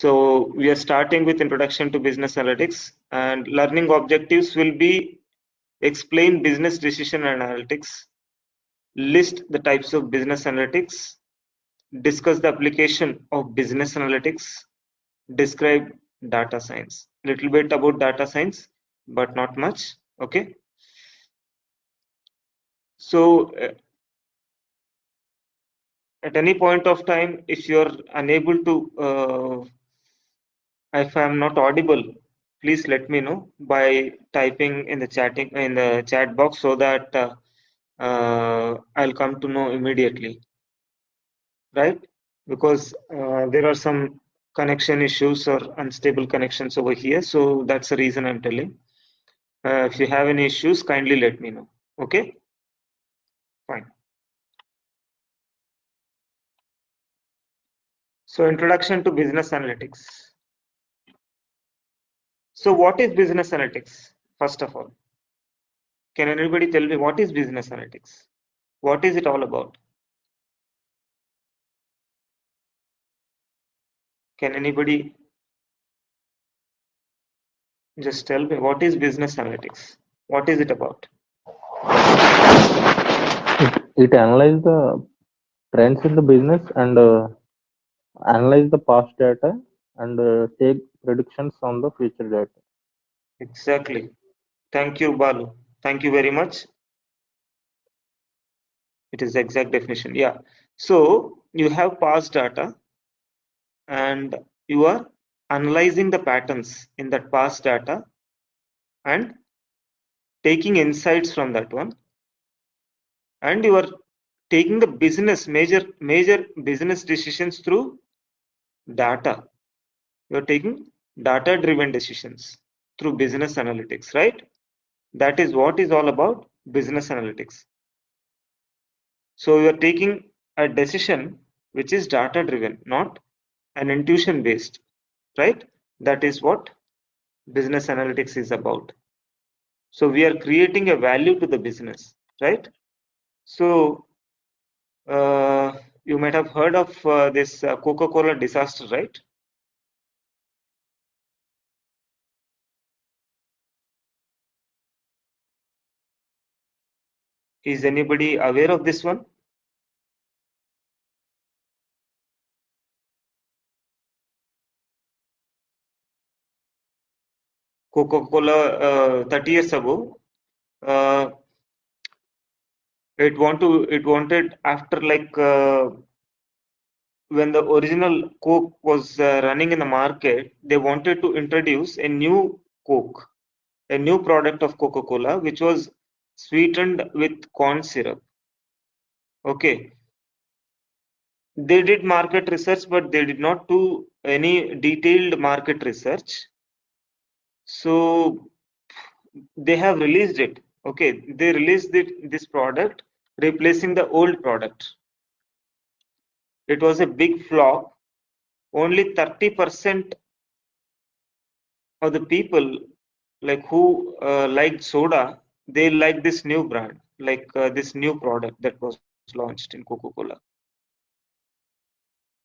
So we are starting with introduction to business analytics, and learning objectives will be explain business decision analytics, list the types of business analytics, discuss the application of business analytics, describe data science. Little bit about data science, but not much. Okay. So at any point of time, if you're unable to, if I'm not audible, please let me know by typing in the chat box so that I'll come to know immediately, right? Because there are some connection issues or unstable connections over here, so that's the reason I'm telling. If you have any issues, kindly let me know. Okay, fine. So introduction to business analytics. So what is business analytics? First of all, can anybody tell me what is business analytics? What is it all about? Can anybody just tell me what is business analytics? What is it about? It analyzes the trends in the business and analyze the past data and take predictions on the future data. Exactly. Thank you, Balu. Thank you very much. It is the exact definition. Yeah. So you have past data and you are analyzing the patterns in that past data and taking insights from that one, and you are taking the major business decisions through data. You're taking data driven decisions through business analytics, right? That is what is all about business analytics. So you're taking a decision which is data driven, not an intuition based, right? That is what business analytics is about. So we are creating a value to the business, right? So you might have heard of this Coca-Cola disaster, right? Is anybody aware of this one? Coca-Cola 30 years ago, uh, it wanted after like when the original Coke was running in the market, they wanted to introduce a new Coke, a new product of Coca-Cola, which was sweetened with corn syrup. Okay. They did market research, but they did not do any detailed market research. So they have released it. Okay. They released this product, replacing the old product. It was a big flop. Only 30% of the people like who liked soda, they like this new brand, like this new product that was launched in Coca-Cola.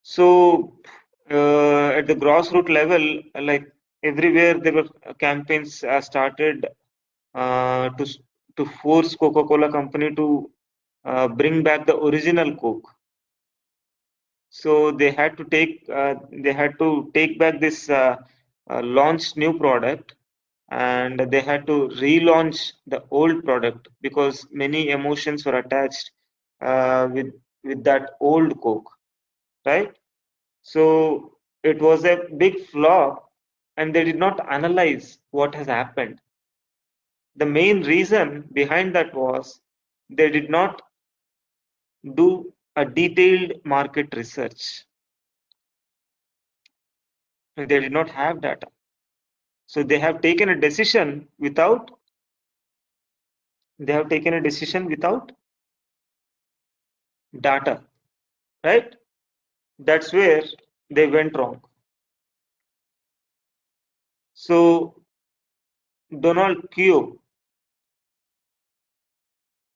So at the grassroots level, like everywhere there were campaigns started to force Coca-Cola company to bring back the original Coke. So they had to take back this launched new product, and they had to relaunch the old product because many emotions were attached with that old Coke, right? So it was a big flop, and they did not analyze what has happened. The main reason behind that was they did not do a detailed market research. They did not have data. So they have taken a decision without data, right? That's where they went wrong. So Donald Keogh,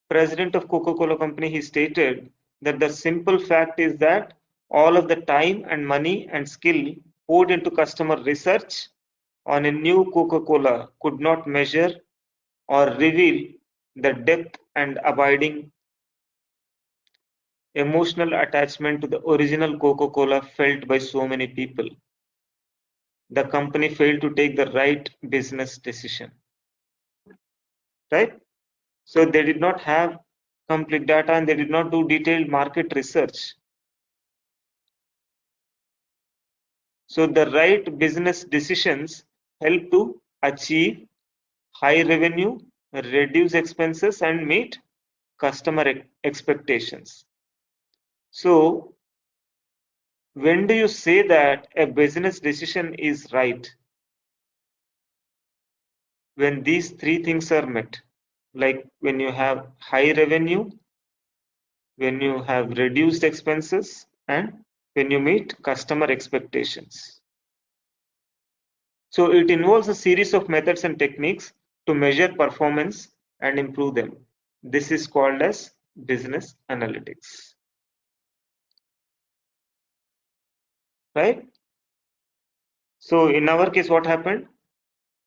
president of Coca-Cola company, he stated that the simple fact is that all of the time and money and skill poured into customer research on a new Coca-Cola could not measure or reveal the depth and abiding emotional attachment to the original Coca-Cola felt by so many people. The company failed to take the right business decision, right? So they did not have complete data and they did not do detailed market research. So the right business decisions help to achieve high revenue, reduce expenses, and meet customer expectations. So when do you say that a business decision is right? When these three things are met, like when you have high revenue, when you have reduced expenses, and when you meet customer expectations. So it involves a series of methods and techniques to measure performance and improve them. This is called as business analytics, right? So in our case, what happened?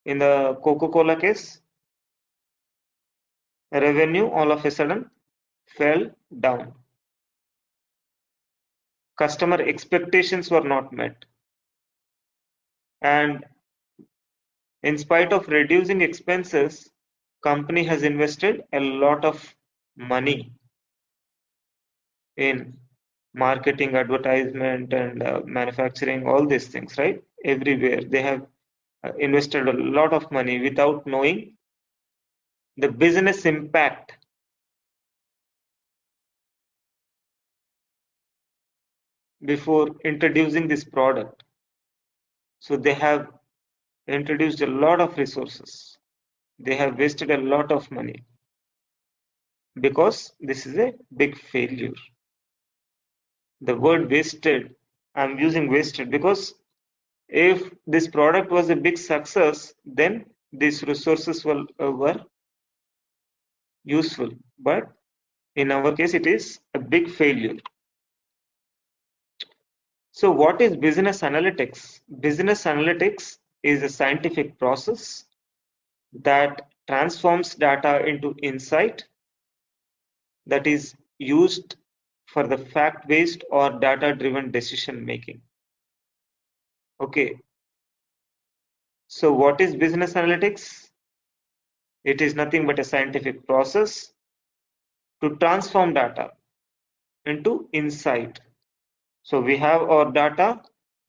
In the Coca-Cola case, revenue all of a sudden fell down. Customer expectations were not met. And in spite of reducing expenses, company has invested a lot of money in marketing, advertisement, and manufacturing, all these things, right? Everywhere they have invested a lot of money without knowing the business impact before introducing this product. So they have introduced a lot of resources. They have wasted a lot of money because this is a big failure. The word wasted, I'm using wasted because if this product was a big success, then these resources were useful. But in our case, it is a big failure. So what is business analytics? Business analytics is a scientific process that transforms data into insight that is used for the fact-based or data-driven decision making. Okay, so what is business analytics? It is nothing but a scientific process to transform data into insight. So we have our data,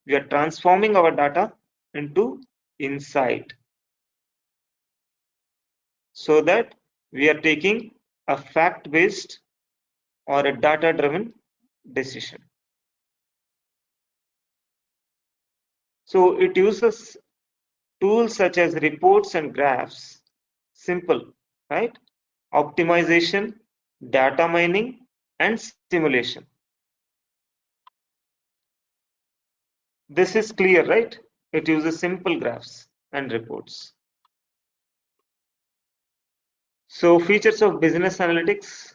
we are transforming our data into insight so that we are taking a fact-based or a data-driven decision. So it uses tools such as reports and graphs, simple, right? Optimization, data mining, and simulation. This is clear, right? It uses simple graphs and reports. So features of business analytics.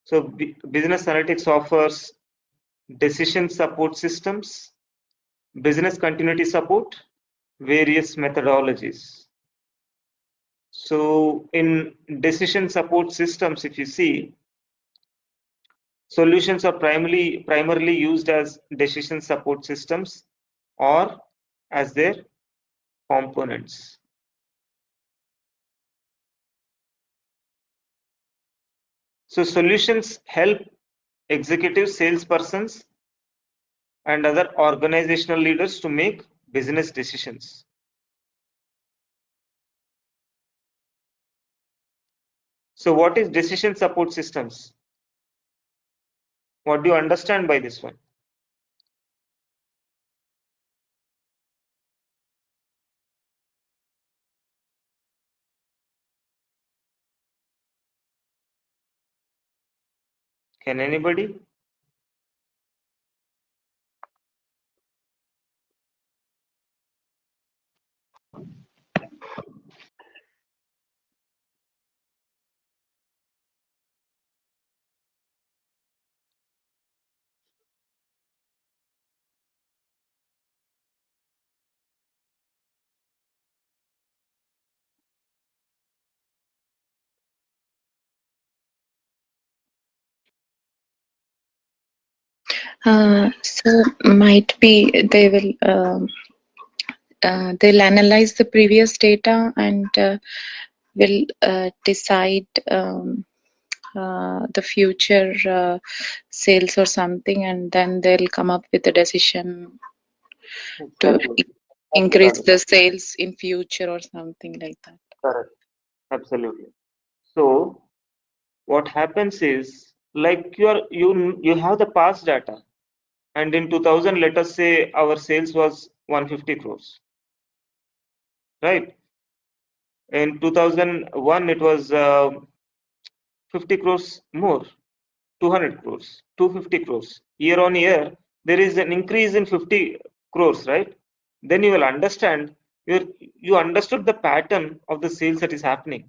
So business analytics offers decision support systems, business continuity support, various methodologies. So in decision support systems, if you see, solutions are primarily used as decision support systems or as their components. So solutions help executives, salespersons, and other organizational leaders to make business decisions. So what is decision support systems? What do you understand by this one? Can anybody? So might be they'll analyze the previous data and will decide the future sales or something, and then they'll come up with a decision to Exactly. That's increase correct. the sales in future or something like that. Correct. Absolutely. So what happens is, like, you have the past data, and in 2000, let us say our sales was 150 crores, right? In 2001, it was 50 crores more, 200 crores, 250 crores. Year on year, there is an increase in 50 crores, right? Then you will understand, you understood the pattern of the sales that is happening,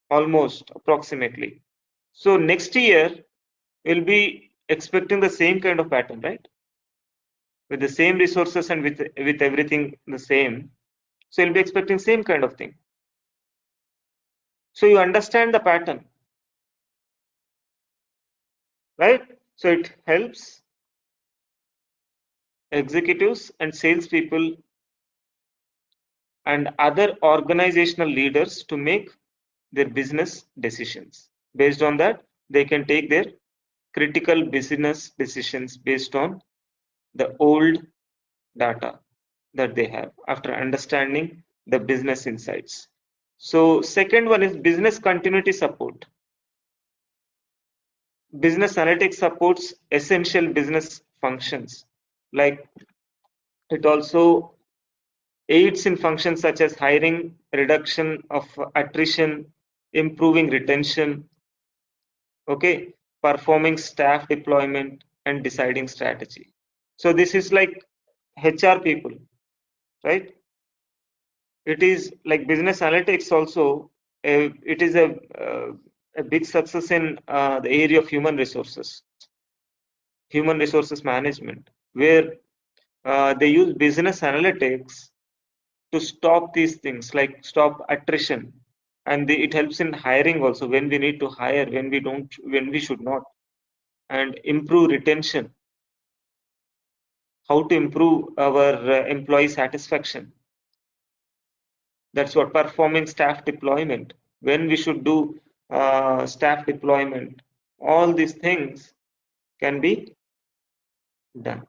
almost approximately. So next year, we'll be expecting the same kind of pattern, right? With the same resources and with everything the same. So you'll be expecting same kind of thing. So you understand the pattern, right? So it helps executives and salespeople and other organizational leaders to make their business decisions. Based on that, they can take their critical business decisions based on the old data that they have after understanding the business insights. So second one is business continuity support. Business analytics supports essential business functions. Like, it also aids in functions such as hiring, reduction of attrition, improving retention, okay, performing staff deployment, and deciding strategy. So this is like HR people, right? It is like business analytics also. It is a big success in the area of human resources management, where they use business analytics to stop these things, like stop attrition, and it helps in hiring also, when we need to hire, when we should not, and improve retention, how to improve our employee satisfaction. That's what performing staff deployment, when we should do staff deployment. All these things can be done.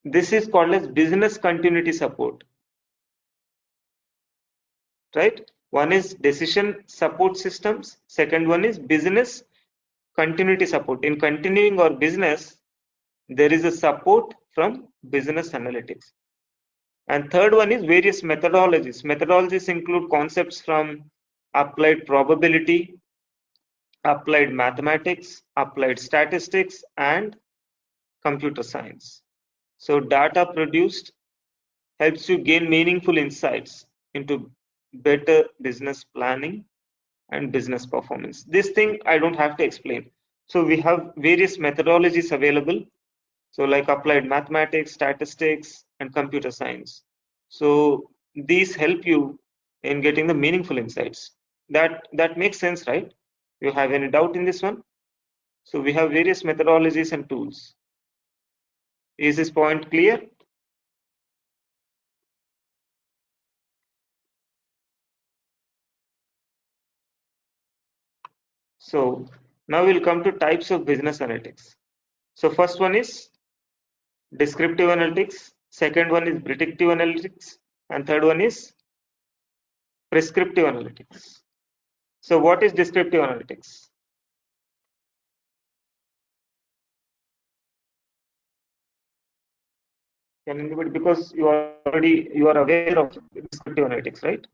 This is called as business continuity support, right? One is decision support systems. Second one is business continuity support. In continuing our business, there is a support from business analytics. And third one is various methodologies. Methodologies include concepts from applied probability, applied mathematics, applied statistics, and computer science. So data produced helps you gain meaningful insights into better business planning and business performance. This thing I don't have to explain. So we have various methodologies available. So like applied mathematics, statistics, and computer science. So these help you in getting the meaningful insights. That makes sense, right? You have any doubt in this one? So we have various methodologies and tools. Is this point clear? So now we'll come to types of business analytics. So first one is descriptive analytics, second one is predictive analytics, and third one is prescriptive analytics. So what is descriptive analytics? Can anybody, because you are aware of descriptive analytics, right?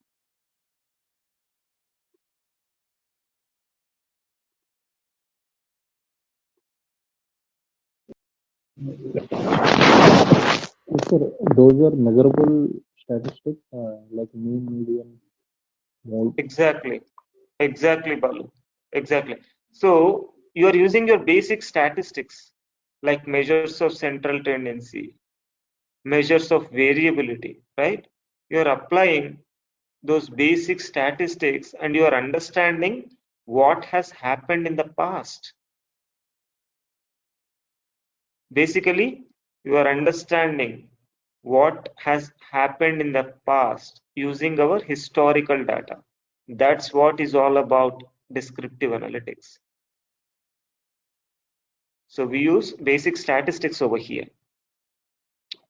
Yes, sir, those are measurable statistics like mean, median, mode. Exactly, Balu. Exactly. So you are using your basic statistics like measures of central tendency, measures of variability, right? You are applying those basic statistics and you are understanding what has happened in the past. Basically, you are understanding what has happened in the past using our historical data. That's what is all about descriptive analytics. So we use basic statistics over here,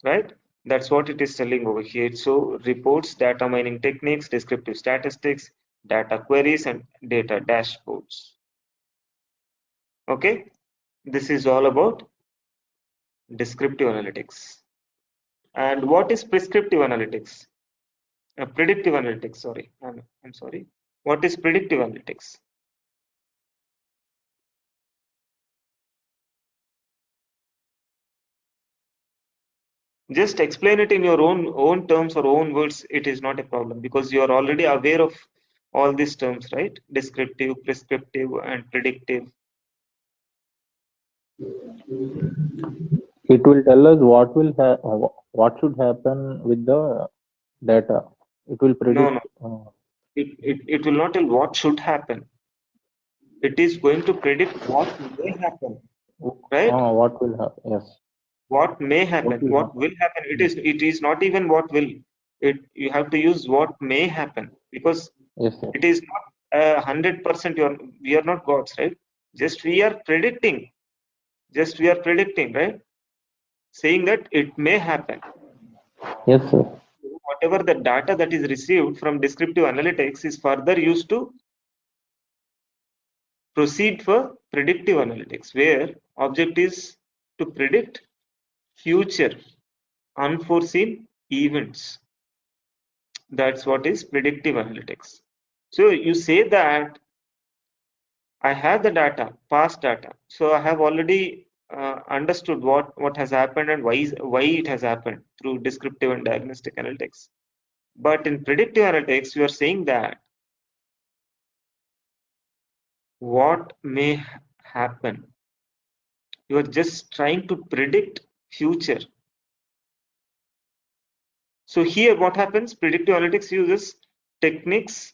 right? That's what it is telling over here. So reports, data mining techniques, descriptive statistics, data queries, and data dashboards. Okay, this is all about descriptive analytics. And what is prescriptive analytics? Predictive analytics, sorry. I'm sorry. What is predictive analytics? Just explain it in your own terms or own words. It is not a problem because you are already aware of all these terms, right? Descriptive, prescriptive, and predictive. It will tell us what should happen with the data. It will No, no. predict. It will not tell what should happen. It is going to predict what may happen, right? What will happen? Yes. What may happen, What will what happen? will happen. It is not even what will. You have to use what may happen because Yes, yes. it is not 100%. We are not gods, right? Just we are predicting. Just we are predicting, right? Saying that it may happen. Yes, sir. Whatever the data that is received from descriptive analytics is further used to proceed for predictive analytics, where object is to predict future unforeseen events. That's what is predictive analytics. So you say that I have the data, past data. So I have already understood what has happened and why it has happened through descriptive and diagnostic analytics. But in predictive analytics, you are saying that what may happen. You are just trying to predict future. So here what happens? Predictive analytics uses techniques.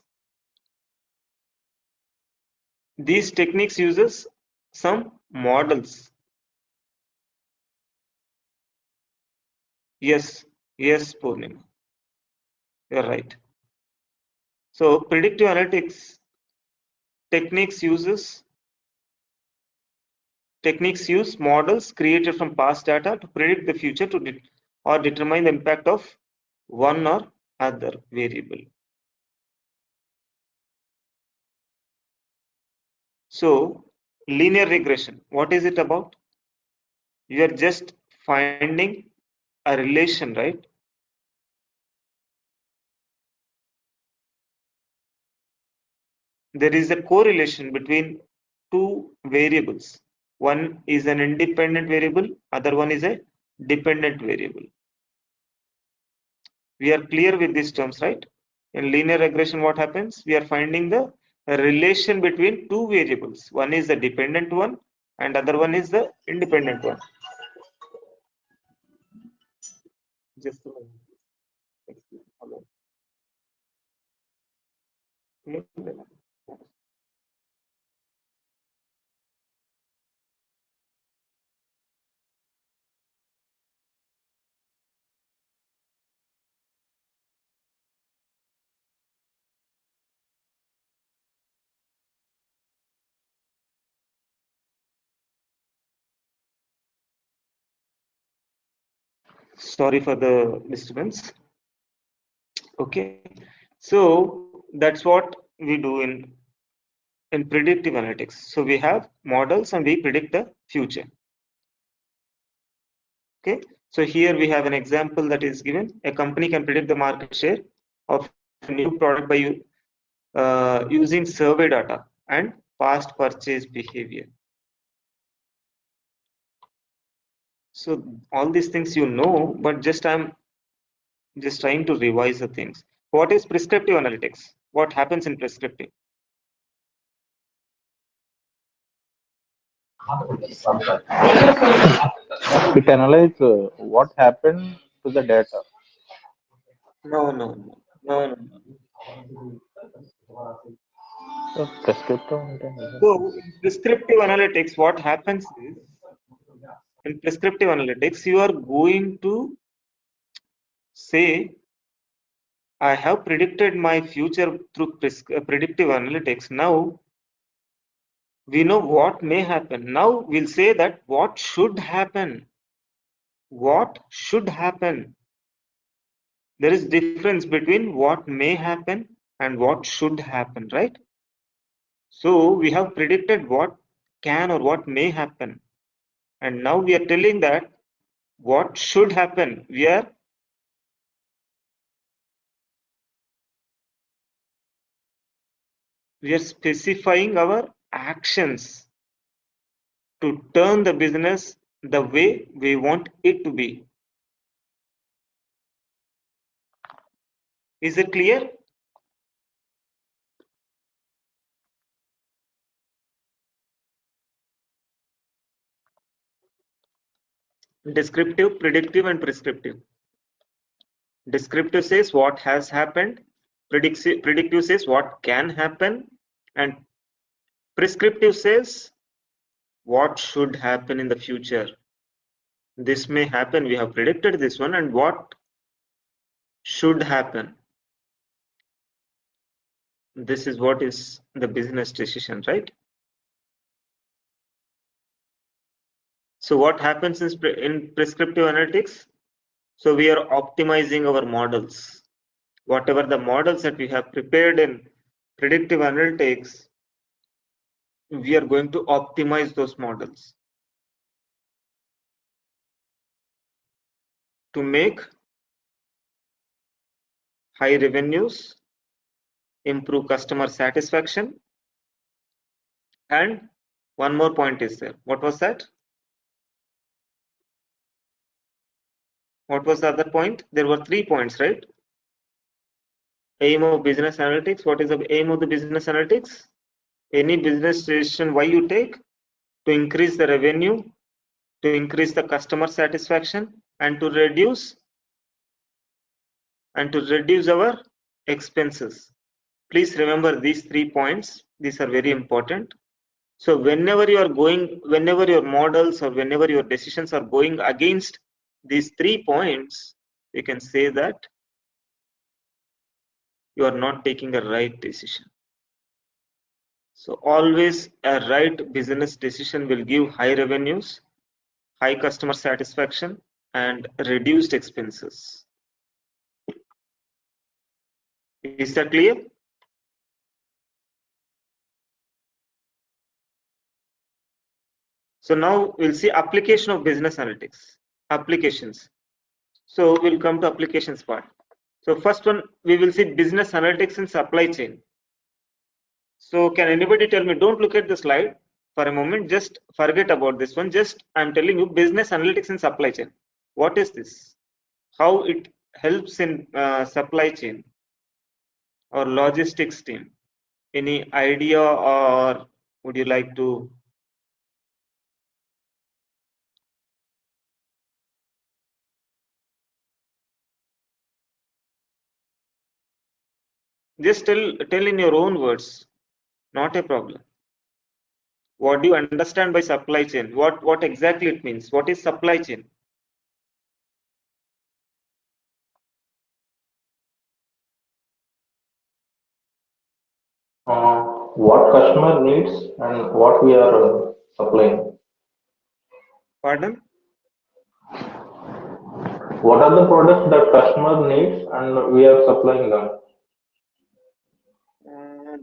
These techniques uses some models. Yes, yes, Purnima, you're right. So predictive analytics techniques use models created from past data to predict the future or determine the impact of one or other variable. So linear regression, what is it about? You are just finding a relation, right? There is a correlation between two variables. One is an independent variable, other one is a dependent variable. We are clear with these terms, right? In linear regression, what happens? We are finding the relation between two variables. One is the dependent one and other one is the independent one. Just a moment. Sorry for the disturbance. Okay, so that's what we do in predictive analytics. So we have models and we predict the future. Okay, so here we have an example that is given. A company can predict the market share of a new product by using survey data and past purchase behavior. So all these things you know, but I'm just trying to revise the things. What is prescriptive analytics? What happens in prescriptive? It analyzes what happened to the data. No, no, no, no, no. Prescriptive. So in prescriptive analytics, what happens is in prescriptive analytics, you are going to say, I have predicted my future through predictive analytics. Now we know what may happen. Now we'll say that what should happen. What should happen? There is difference between what may happen and what should happen, right? So we have predicted what can or what may happen. And now we are telling that what should happen. We are specifying our actions to turn the business the way we want it to be. Is it clear? Descriptive, predictive, and prescriptive. Descriptive says what has happened, predictive says what can happen, and prescriptive says what should happen in the future. This may happen, we have predicted this one, and what should happen. This is what is the business decision, right? So what happens in prescriptive analytics? So we are optimizing our models. Whatever the models that we have prepared in predictive analytics, we are going to optimize those models to make high revenues, improve customer satisfaction, and one more point is there. What was that? What was the other point? There were 3 points, right? Aim of business analytics. What is the aim of the business analytics? Any business decision why you take? To increase the revenue, to increase the customer satisfaction, and to reduce our expenses. Please remember these 3 points. These are very important. So whenever your models or whenever your decisions are going against these 3 points, you can say that you are not taking a right decision. So always a right business decision will give high revenues, high customer satisfaction, and reduced expenses. Is that clear? So now we'll see application of business analytics. Applications. So we'll come to applications part. So first one, we will see business analytics in supply chain. So can anybody tell me, don't look at the slide for a moment, just forget about this one. Just I'm telling you business analytics in supply chain. What is this? How it helps in supply chain or logistics team? Any idea, or would you like to? Just tell in your own words, not a problem. What do you understand by supply chain? What exactly it means? What is supply chain? What customer needs and what we are supplying. Pardon? What are the products that customer needs and we are supplying them?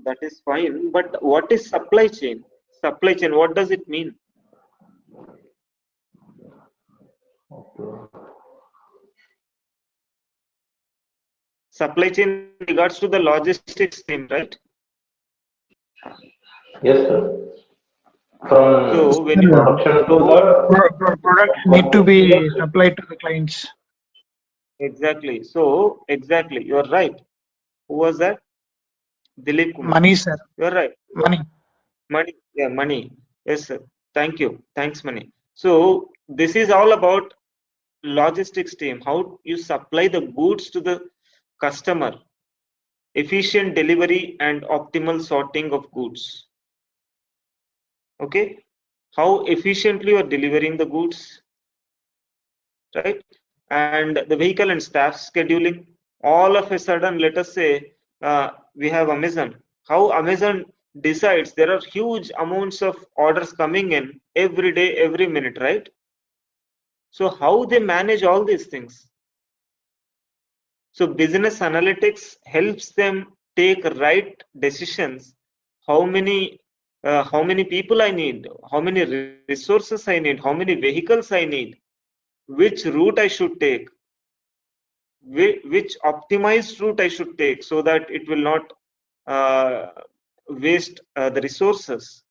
That is fine, but what is supply chain? Supply chain, what does it mean? Okay. Supply chain regards to the logistics team, right? Yes, sir. From So when you production to the Products need to be supplied to the clients. exactly, so exactly, you are right. Who was that? Dilip Kumar. Money, sir. You are right. Money. Money, yeah, money. Yes, sir. Thank you. Thanks, money. So this is all about logistics team. How you supply the goods to the customer, efficient delivery and optimal sorting of goods. Okay, how efficiently you are delivering the goods, right? And the vehicle and staff scheduling. All of a sudden, let us say we have Amazon. How Amazon decides there are huge amounts of orders coming in every day, every minute, right? So how they manage all these things? So business analytics helps them take right decisions. How many people I need, how many resources I need, how many vehicles I need, which route I should take, which optimized route I should take so that it will not uh, waste the resources,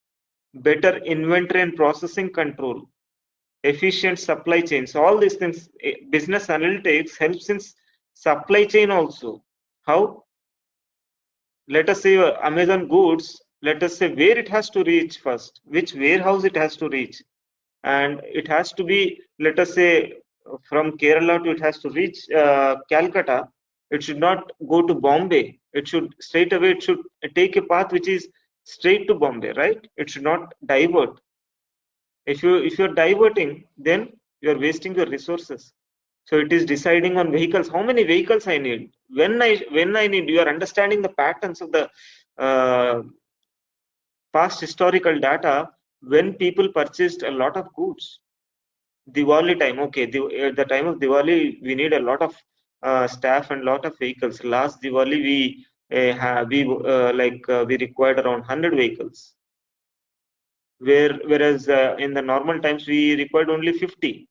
better inventory and processing control, efficient supply chains, all these things. Business analytics helps in supply chain also. How? Let us say Amazon goods, let us say where it has to reach first, which warehouse it has to reach, and it has to be, let us say, from Kerala to it has to reach Calcutta. It should not go to Bombay. It should straight away, it should take a path which is straight to Bombay, right? It should not divert. If you're diverting, then you're wasting your resources. So it is deciding on vehicles, how many vehicles I need, when I need. You are understanding the patterns of the past historical data when people purchased a lot of goods. Diwali time, okay, at the time of Diwali, we need a lot of staff and lot of vehicles. Last Diwali, we required around 100 vehicles, whereas in the normal times we required only 50.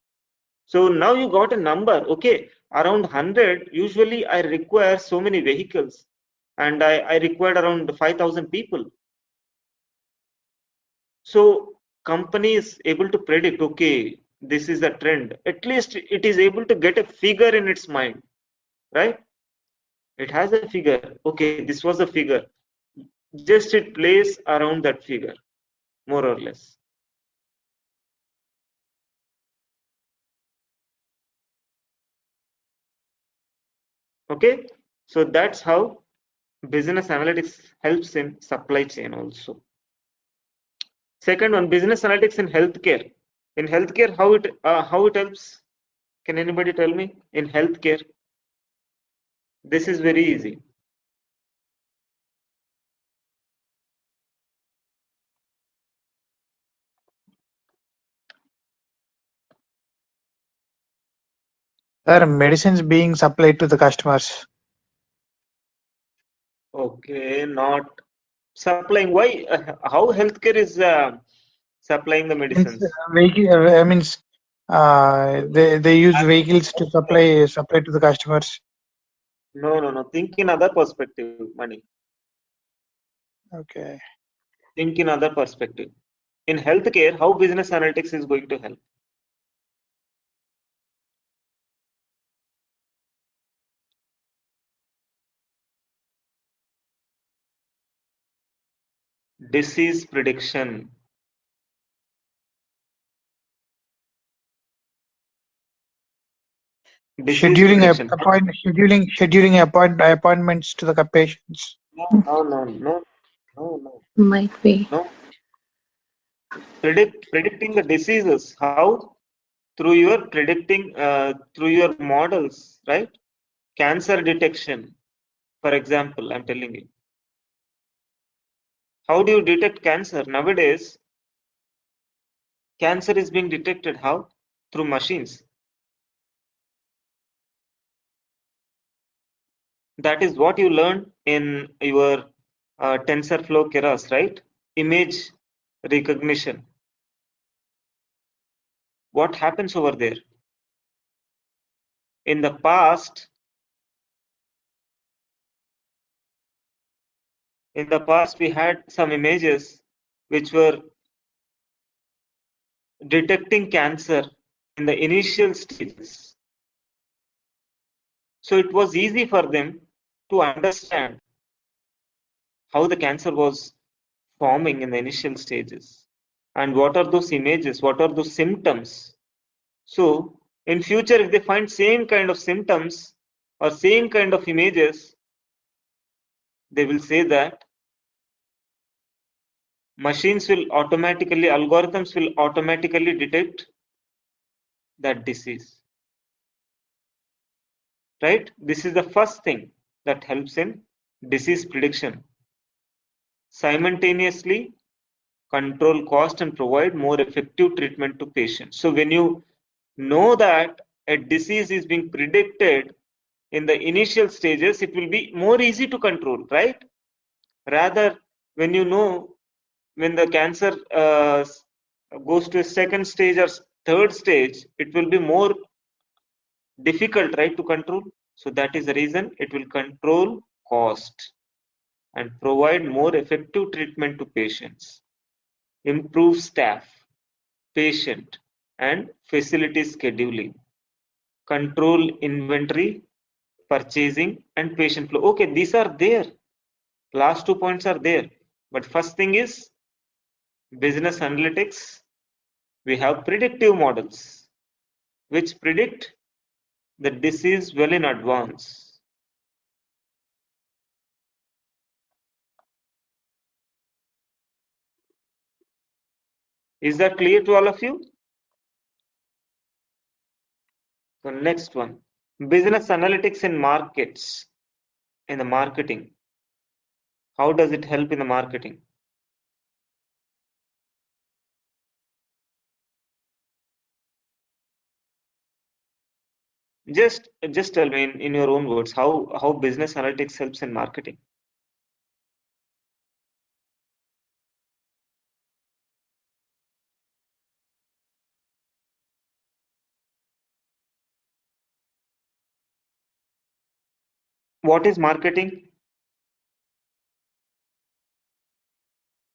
So now you got a number, okay, around 100. Usually I require so many vehicles, and I required around 5,000 people. So company is able to predict, okay, this is a trend. At least it is able to get a figure in its mind, right? It has a figure. Okay, this was a figure. Just it plays around that figure, more or less. Okay, so that's how business analytics helps in supply chain also. Second one, business analytics in healthcare. In healthcare, how it helps? Can anybody tell me? In healthcare, this is very easy. Sir, medicines being supplied to the customers. Okay, not supplying. Why? How healthcare is supplying the Means medicines? they use vehicles to supply to the customers. No, no, no. Think in other perspective, money. Okay. Think in other perspective. In healthcare, how business analytics is going to help? Disease prediction. Disease prediction. Scheduling appointments to the patients. No. Might be. No. Predicting the diseases. How? Through your predicting, through your models, right? Cancer detection, for example, I'm telling you. How do you detect cancer? Nowadays, cancer is being detected how? Through machines. That is what you learn in your TensorFlow Keras, right? Image recognition. What happens over there? In the past, we had some images which were detecting cancer in the initial stages. So it was easy for them to understand how the cancer was forming in the initial stages and what are those images, what are those symptoms. So in future, if they find same kind of symptoms or same kind of images, they will say that algorithms will automatically detect that disease. right? This is the first thing that helps in disease prediction. Simultaneously, control cost and provide more effective treatment to patients. So when you know that a disease is being predicted in the initial stages, it will be more easy to control, right? Rather, when you know when the cancer goes to a second stage or third stage, it will be more difficult, right, to control. So that is the reason it will control cost and provide more effective treatment to patients, improve staff, patient and facility scheduling, control inventory, purchasing and patient flow. Okay, these are there. Last 2 points are there. But first thing is business analytics. We have predictive models which predict the disease well in advance. Is that clear to all of you? The next one, business analytics in markets, in the marketing. How does it help in the marketing? Just tell me in your own words how business analytics helps in marketing. What is marketing?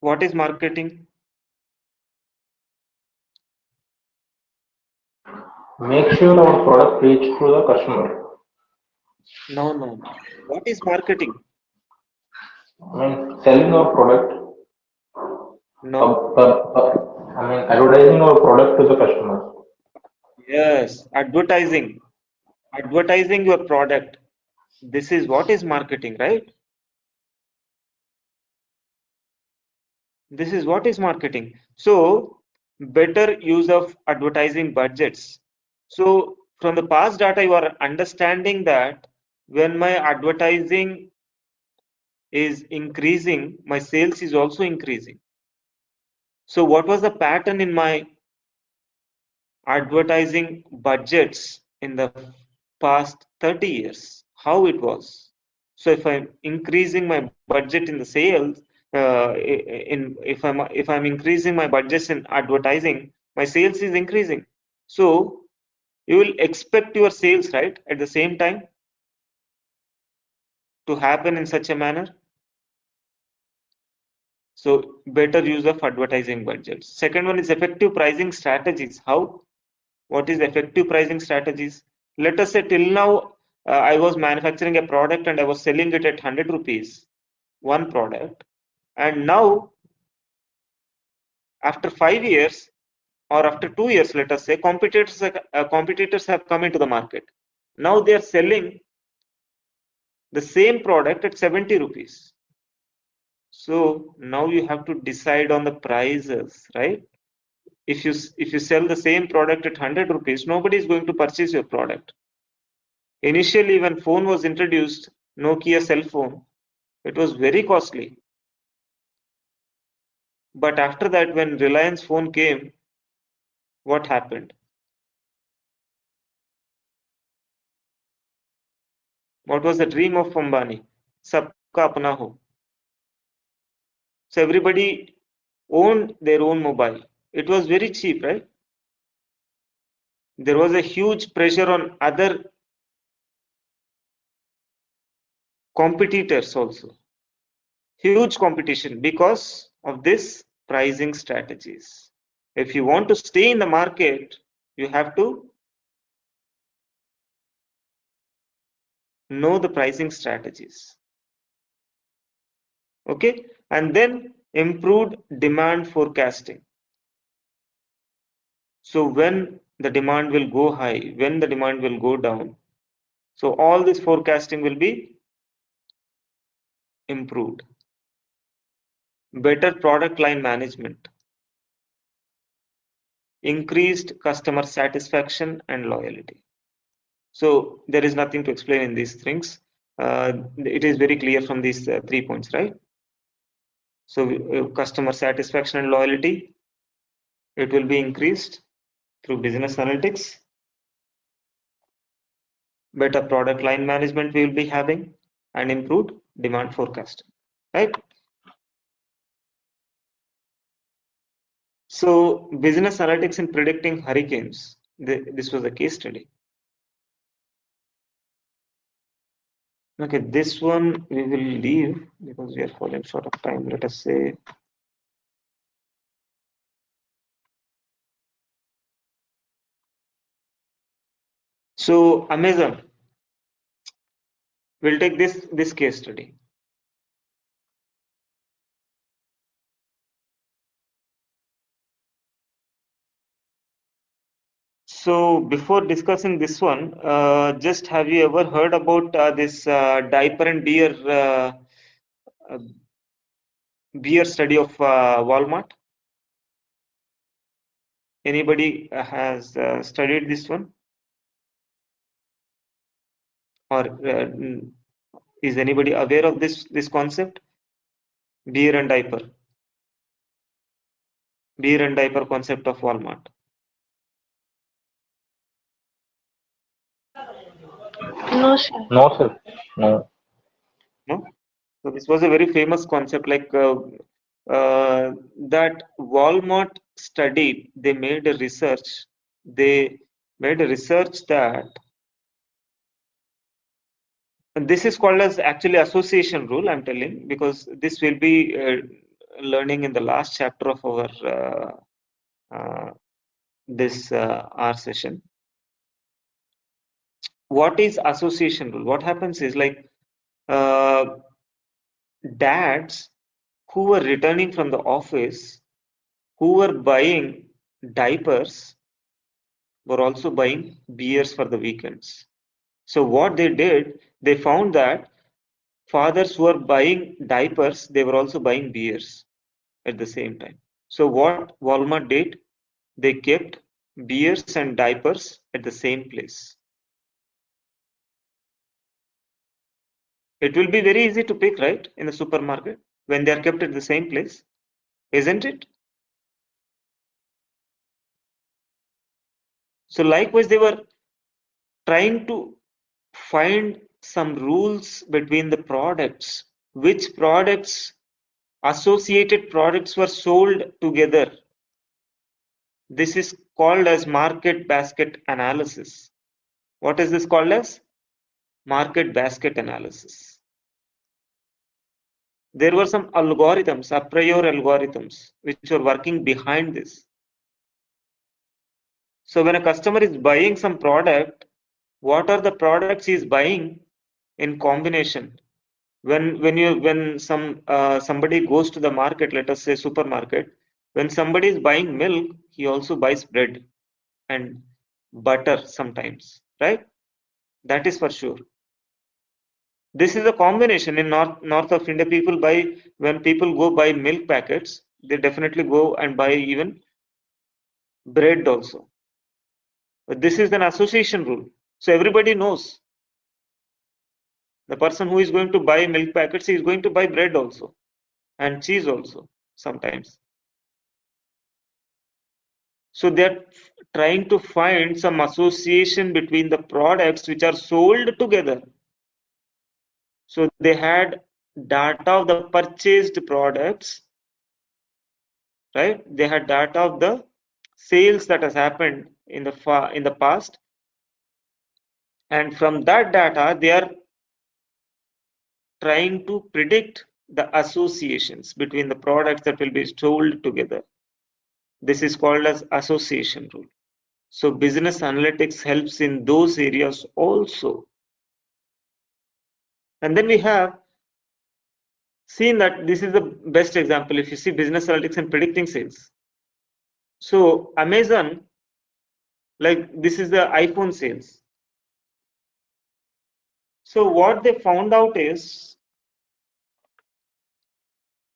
What is marketing? Make sure our product reach to the customer. No. What is marketing? I mean, selling our product, No. I mean, advertising our product to the customer. Yes, advertising. Advertising your product. This is what is marketing, right? This is what is marketing. So, better use of advertising budgets. So, from the past data, you are understanding that when my advertising is increasing, my sales is also increasing. So, what was the pattern in my advertising budgets in the past 30 years? How it was? So, if I'm increasing my budget in the sales, if I'm increasing my budgets in advertising, my sales is increasing. So you will expect your sales, right, at the same time to happen in such a manner. So better use of advertising budgets. Second one is effective pricing strategies. How? What is effective pricing strategies? Let us say till now I was manufacturing a product and I was selling it at 100 rupees, one product, and now after 5 years or after 2 years, let us say, competitors have come into the market. Now they are selling the same product at 70 rupees. So now you have to decide on the prices, right? If you sell the same product at 100 rupees, nobody is going to purchase your product. Initially, when phone was introduced, Nokia cell phone, it was very costly. But after that, when Reliance phone came, what happened? What was the dream of Ambani? Sabka apna ho. So everybody owned their own mobile. It was very cheap, right? There was a huge pressure on other competitors also. Huge competition because of this pricing strategies. If you want to stay in the market, you have to know the pricing strategies. Okay, and then improved demand forecasting. So when the demand will go high, when the demand will go down. So all this forecasting will be improved. Better product line management, increased customer satisfaction and loyalty. So there is nothing to explain in these things. It is very clear from these 3 points, right? So customer satisfaction and loyalty, it will be increased through business analytics. Better product line management we will be having, and improved demand forecasting, right? So business analytics in predicting hurricanes, this was a case study. Okay, this one we will leave because we are falling short of time. Let us say so Amazon. We'll take this case study. So before discussing this one, just have you ever heard about this diaper and beer study of Walmart? Anybody has studied this one, or is anybody aware of this concept? Beer and diaper concept of Walmart. No, sir. No, sir. No. No? So this was a very famous concept, like that Walmart studied. They made a research. They made a research that, and this is called as actually association rule. I'm telling because this will be learning in the last chapter of our our session. What is association rule? What happens is like dads who were returning from the office, who were buying diapers, were also buying beers for the weekends. So what they did, they found that fathers who were buying diapers, they were also buying beers at the same time. So what Walmart did, they kept beers and diapers at the same place. It will be very easy to pick, right, in the supermarket when they are kept at the same place, isn't it? So likewise, they were trying to find some rules between the products, which products, associated products, were sold together. This is called as market basket analysis. What is this called as? Market basket analysis. There were some algorithms, a priori algorithms, which were working behind this. So when a customer is buying some product, what are the products he is buying in combination? When somebody goes to the market, let us say supermarket, when somebody is buying milk, he also buys bread and butter sometimes, right? That is for sure. This is a combination in north of India. When people go buy milk packets, they definitely go and buy even bread also. But this is an association rule. So everybody knows the person who is going to buy milk packets, he is going to buy bread also and cheese also sometimes. So they're trying to find some association between the products which are sold together. So they had data of the purchased products, right? They had data of the sales that has happened in the past, and from that data they are trying to predict the associations between the products that will be sold together. This is called as association rule. So business analytics helps in those areas also. And then we have seen that this is the best example. If you see business analytics and predicting sales. So Amazon, like this is the iPhone sales. So what they found out is,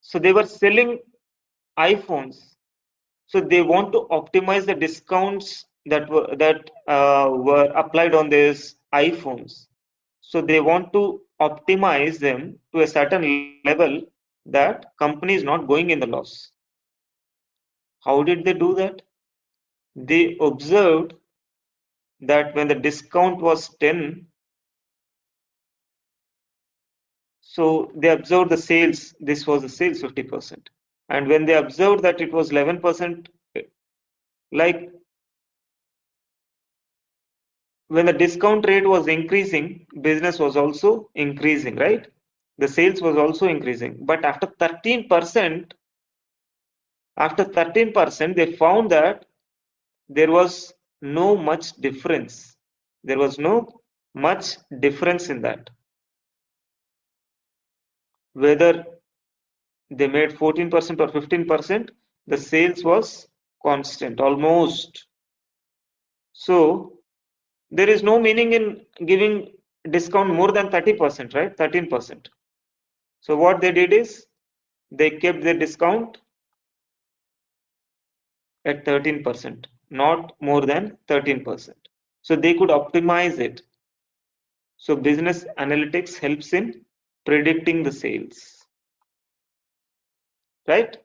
so they were selling iPhones. So they want to optimize the discounts that were applied on this iPhones. So they want to optimize them to a certain level that company is not going in the loss. How did they do that? They observed that when the discount was 10, so they observed the sales, this was the sales 50%. And when they observed that it was 11%, like when the discount rate was increasing, business was also increasing, right? The sales was also increasing. But after 13%, they found that there was no much difference. There was no much difference in that. Whether they made 14% or 15%, the sales was constant almost. So there is no meaning in giving discount more than 30%, right? 13%. So what they did is they kept their discount at 13%, not more than 13%. So they could optimize it. So business analytics helps in predicting the sales, right?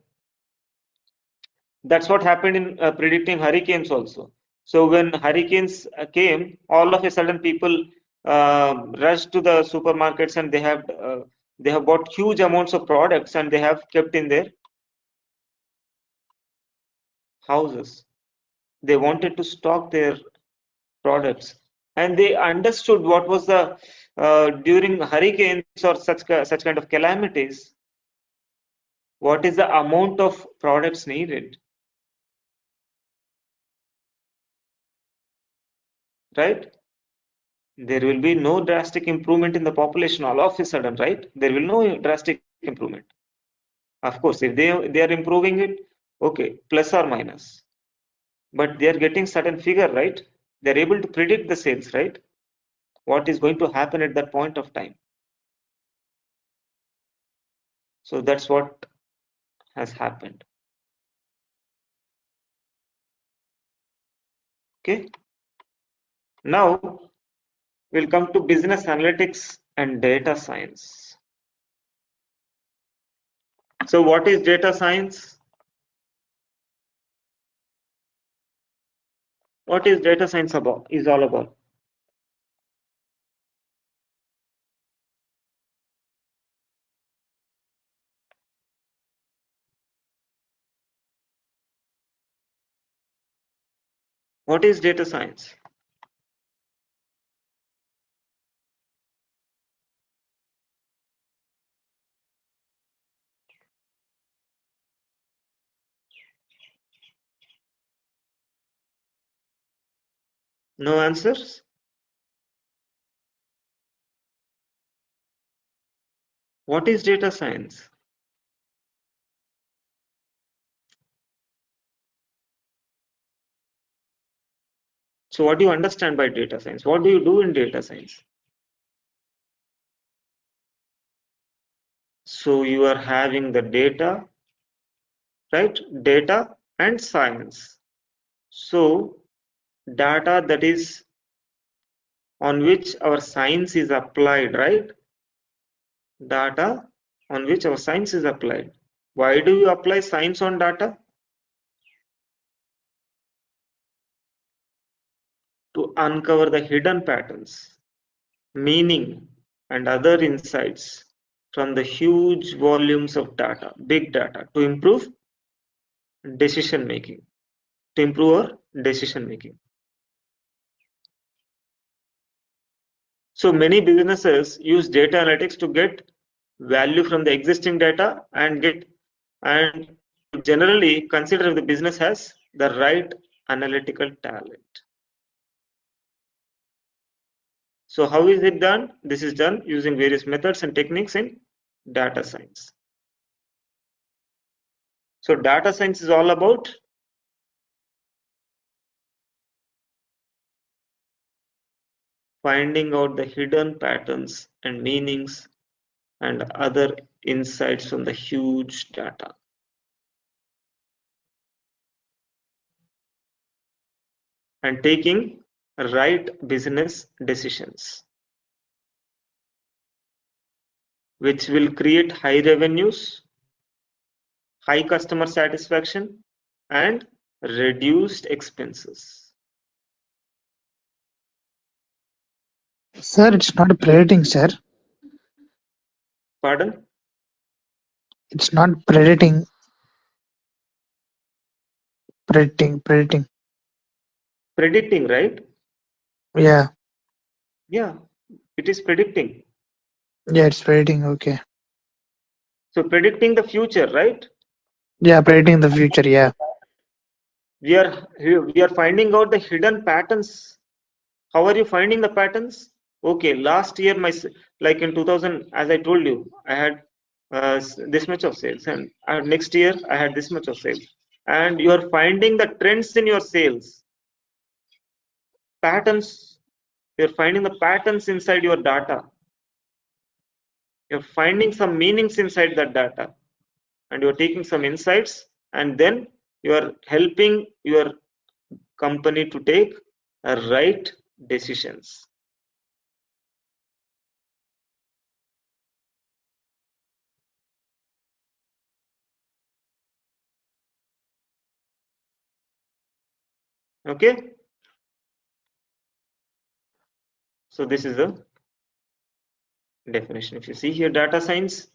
That's what happened in predicting hurricanes also. So when hurricanes came, all of a sudden people rushed to the supermarkets and they have bought huge amounts of products and they have kept in their houses. They wanted to stock their products, and they understood what was the during hurricanes or such kind of calamities, what is the amount of products needed, right? There will be no drastic improvement in the population all of a sudden, right? There will no drastic improvement. Of course, if they are improving it, okay, plus or minus, but they are getting certain figure, right? They're able to predict the sales, right? What is going to happen at that point of time. So that's what has happened. Okay. Now we'll come to business analytics and data science. So what is data science? What is data science about? Is all about? What is data science? No answers? What is data science? So what do you understand by data science? What do you do in data science? So you are having the data, right? Data and science. So data that is on which our science is applied, right? Data on which our science is applied. Why do you apply science on data? To uncover the hidden patterns, meaning, and other insights from the huge volumes of data, big data, to improve decision making, to improve our decision making. So many businesses use data analytics to get value from the existing data and generally consider if the business has the right analytical talent. So how is it done? This is done using various methods and techniques in data science. So data science is all about finding out the hidden patterns and meanings and other insights from the huge data. And taking right business decisions, which will create high revenues, high customer satisfaction, and reduced expenses. Sir, it's not predicting, sir. Pardon? It's not predicting. Predicting. Predicting, right? Yeah. Yeah, it is predicting. Yeah, it's predicting. Okay. So predicting the future, right? Yeah, predicting the future. Yeah. We are finding out the hidden patterns. How are you finding the patterns? Okay, last year like in 2000, as I told you, I had this much of sales, and next year I had this much of sales, and you are finding the trends in your sales patterns. You're finding the patterns inside your data. You're finding some meanings inside that data, and you're taking some insights, and then you are helping your company to take right decisions. Okay, so this is the definition. If you see here, data science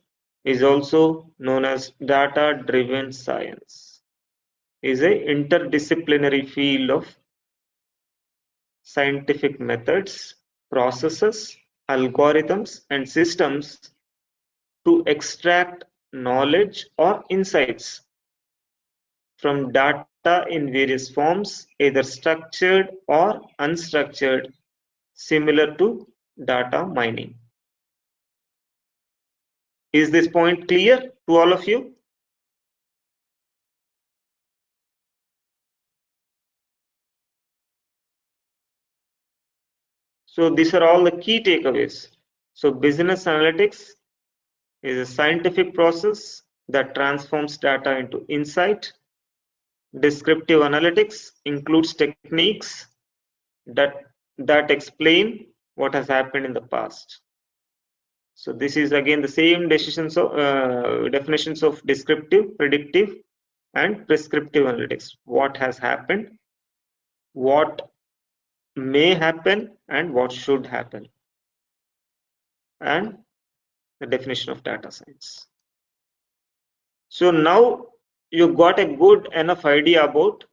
is also known as data driven science, is a interdisciplinary field of scientific methods, processes, algorithms, and systems to extract knowledge or insights from data in various forms, either structured or unstructured, similar to data mining. Is this point clear to all of you? So these are all the key takeaways. So business analytics is a scientific process that transforms data into insight. Descriptive analytics includes techniques that explain what has happened in the past. So this is again the same definitions of descriptive, predictive, and prescriptive analytics. What has happened, what may happen, and what should happen, and the definition of data science. So now you got a good enough idea about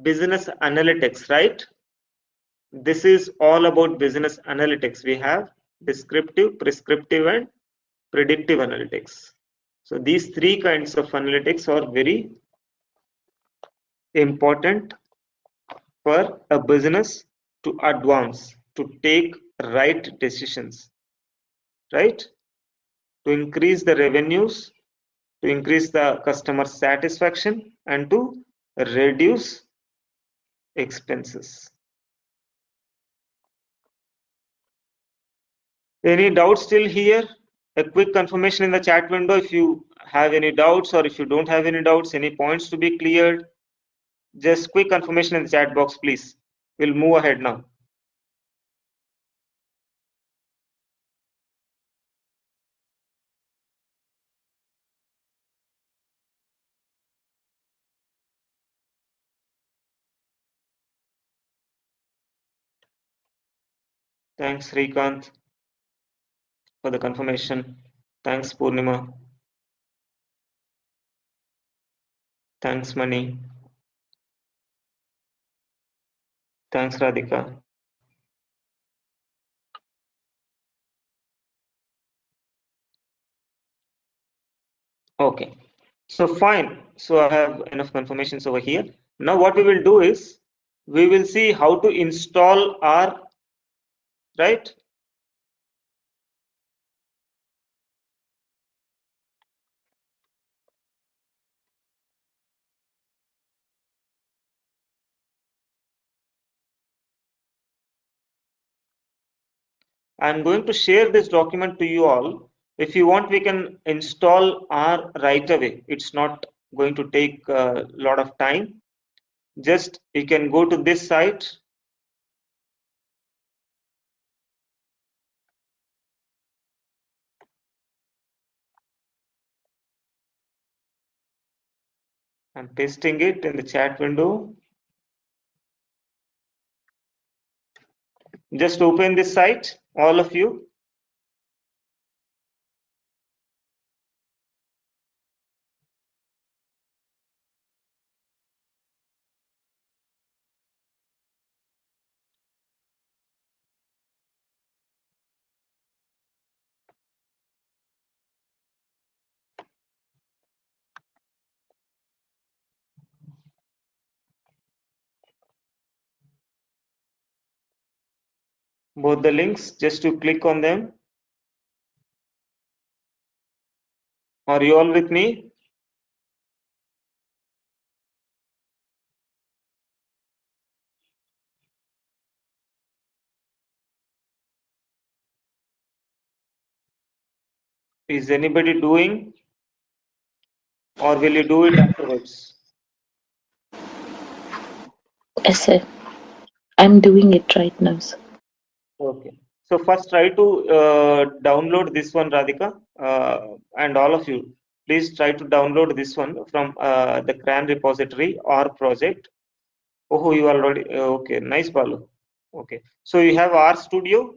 business analytics, right? This is all about business analytics. We have descriptive, prescriptive, and predictive analytics. So these three kinds of analytics are very important for a business to advance, to take right decisions, right? To increase the revenues, to increase the customer satisfaction, and to reduce expenses. Any doubts still here? A quick confirmation in the chat window if you have any doubts, or if you don't have any doubts, any points to be cleared. Just quick confirmation in the chat box, please. We'll move ahead now. Thanks, Srikanth, for the confirmation. Thanks, Purnima. Thanks, Mani. Thanks, Radhika. Okay, so fine. So I have enough confirmations over here. Now what we will do is, we will see how to install our, right? I'm going to share this document to you all. If you want, we can install R right away. It's not going to take a lot of time. Just you can go to this site I'm pasting it in the chat window. Just open this site, all of you. Both the links, just to click on them. Are you all with me? Is anybody doing, or will you do it afterwards? Yes, sir. I'm doing it right now, sir. Okay. So first try to download this one, Radhika, and all of you. Please try to download this one from the CRAN repository or project. Oh, you already, okay, nice, Balu. Okay. So you have R Studio.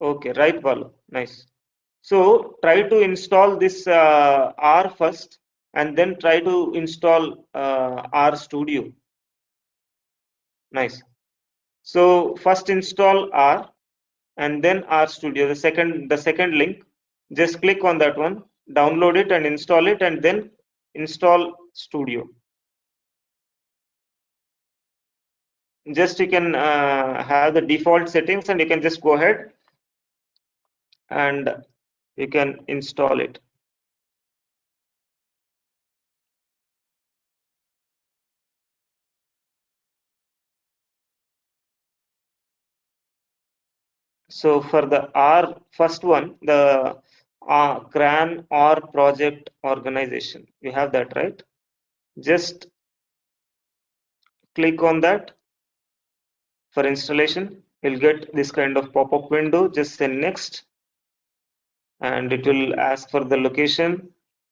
Okay, right, Balu. Nice. So try to install this R first and then try to install R Studio. Nice. So first install R and then R Studio. The second link, just click on that one, download it and install it, and then install Studio. Just you can have the default settings and you can just go ahead and you can install it. So for the R first one, the CRAN or project organization, you have that, right? Just click on that for installation. You'll get this kind of pop-up window. Just say next, and it will ask for the location.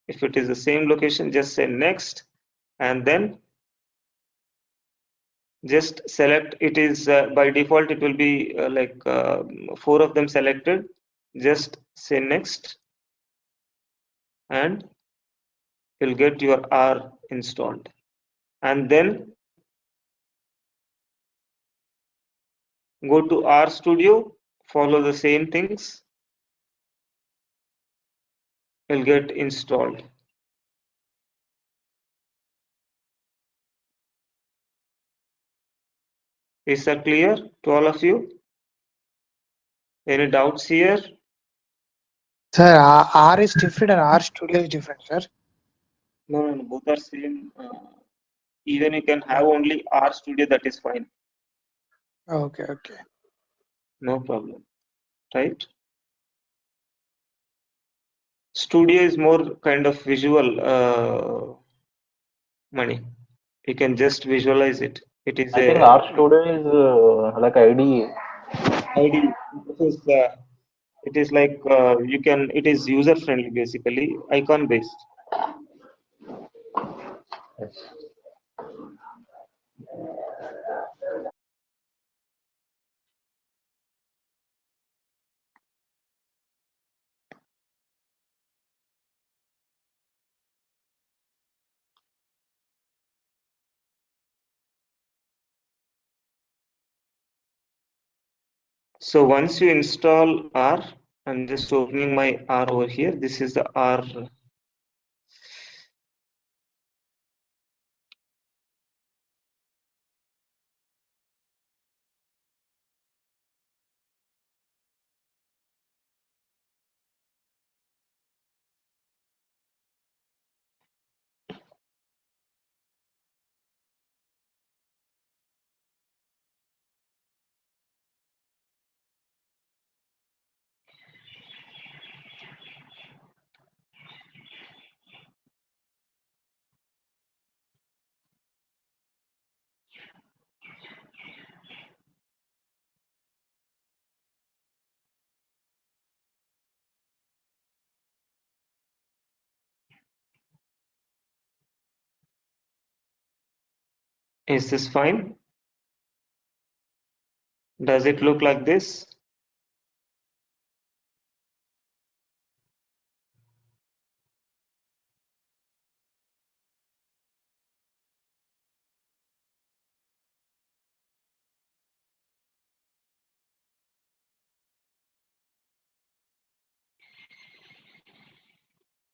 If it is the same location, just say next, and then just select. It is by default it will be like 4 of them selected. Just say next, and you'll get your R installed. And then go to R Studio, follow the same things, will get installed. Is that clear to all of you? Any doubts here? Sir, R is different and R Studio is different, sir. No, both are same. Even you can have only R Studio, that is fine. Okay. No problem, right? Studio is more kind of visual money. You can just visualize it. It is I think a R Studio is like IDE. ID. It is like you can. It is user friendly, basically icon based. So once you install R, I'm just opening my R over here. This is the R. Is this fine? Does it look like this?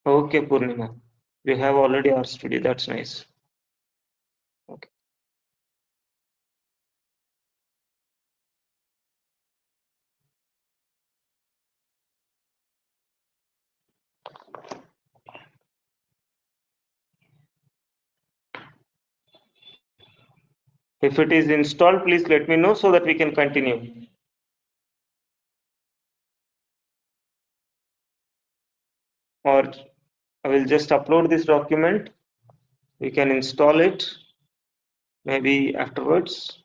Okay, Purnima. We have already our study. That's nice. Okay. If it is installed, please let me know so that we can continue. Or I will just upload this document. We can install it maybe afterwards.